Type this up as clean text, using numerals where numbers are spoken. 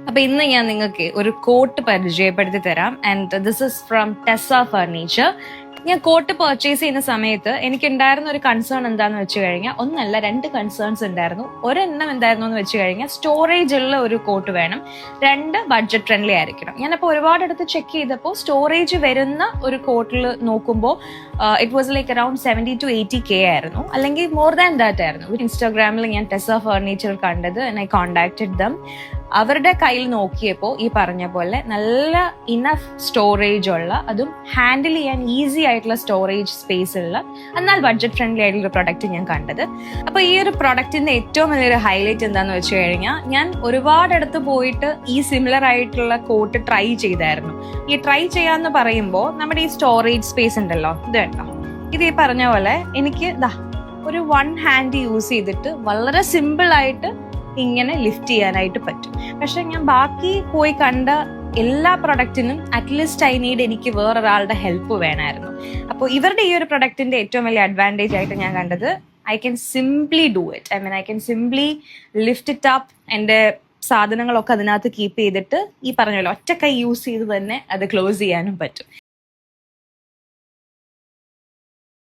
അപ്പൊ ഇന്ന് ഞാൻ നിങ്ങൾക്ക് ഒരു കോട്ട് പരിചയപ്പെടുത്തി തരാം. And this is from Tessa furniture. ഞാൻ കോട്ട് പർച്ചേസ് ചെയ്യുന്ന സമയത്ത് എനിക്ക് ഉണ്ടായിരുന്ന ഒരു കൺസേൺ എന്താന്ന് വെച്ച് കഴിഞ്ഞാൽ, ഒന്നല്ല രണ്ട് കൺസേൺസ് ഉണ്ടായിരുന്നു. ഒരെണ്ണം എന്തായിരുന്നു എന്ന് വെച്ച് കഴിഞ്ഞാൽ, സ്റ്റോറേജ് ഉള്ള ഒരു കോട്ട് വേണം, രണ്ട് ബഡ്ജറ്റ് ഫ്രണ്ട്ലി ആയിരിക്കണം. ഞാനപ്പോൾ ഒരുപാടടുത്ത് ചെക്ക് ചെയ്തപ്പോൾ സ്റ്റോറേജ് വരുന്ന ഒരു കോട്ടിൽ നോക്കുമ്പോൾ it was like around 70 to 80K ആയിരുന്നു, അല്ലെങ്കിൽ മോർ ദാൻ ദാറ്റ് ആയിരുന്നു. ഇൻസ്റ്റാഗ്രാമിൽ ഞാൻ ടെസ്സ ഫർണിച്ചർ കണ്ടത്, ഐ കോണ്ടാക്റ്റഡ് ദം. അവരുടെ കയ്യിൽ നോക്കിയപ്പോൾ ഈ പറഞ്ഞ പോലെ നല്ല ഇനഫ് സ്റ്റോറേജ് ഉള്ള, അതും ഹാൻഡിൽ ചെയ്യാൻ ഈസി ആയിട്ടുള്ള സ്റ്റോറേജ് സ്പേസ് ഉള്ള, എന്നാൽ ബഡ്ജറ്റ് ഫ്രണ്ട്ലി ആയിട്ടുള്ള പ്രൊഡക്റ്റ് ഞാൻ കണ്ടത്. അപ്പോൾ ഈ ഒരു പ്രൊഡക്റ്റിന്റെ ഏറ്റവും വലിയൊരു ഹൈലൈറ്റ് എന്താന്ന് വെച്ച് കഴിഞ്ഞാൽ, ഞാൻ ഒരുപാടടുത്ത് പോയിട്ട് ഈ സിമിലർ ആയിട്ടുള്ള കോട്ട് ട്രൈ ചെയ്തായിരുന്നു. ഈ ട്രൈ ചെയ്യാന്ന് പറയുമ്പോൾ നമ്മുടെ ഈ സ്റ്റോറേജ് സ്പേസ് ഉണ്ടല്ലോ, ഇത് കേട്ടോ, ഇത് ഈ പറഞ്ഞ പോലെ എനിക്ക് ഒരു വൺ ഹാൻഡ് യൂസ് ചെയ്തിട്ട് വളരെ സിമ്പിൾ ആയിട്ട് ഇങ്ങനെ ലിഫ്റ്റ് ചെയ്യാനായിട്ട് പറ്റും. പക്ഷെ ഞാൻ ബാക്കി പോയി കണ്ട എല്ലാ പ്രൊഡക്റ്റിനും അറ്റ്ലീസ്റ്റ് എനിക്ക് വേറൊരാളുടെ ഹെൽപ്പ് വേണമായിരുന്നു. അപ്പോൾ ഇവരുടെ ഈ ഒരു പ്രൊഡക്റ്റിന്റെ ഏറ്റവും വലിയ അഡ്വാൻറ്റേജ് ആയിട്ട് ഞാൻ കണ്ടത്, I can simply do it. I can simply lift it up. എൻ്റെ സാധനങ്ങളൊക്കെ അതിനകത്ത് കീപ്പ് ചെയ്തിട്ട് ഈ പറഞ്ഞ പോലെ ഒറ്റ കൈ യൂസ് ചെയ്ത് തന്നെ അത് ക്ലോസ് ചെയ്യാനും പറ്റും.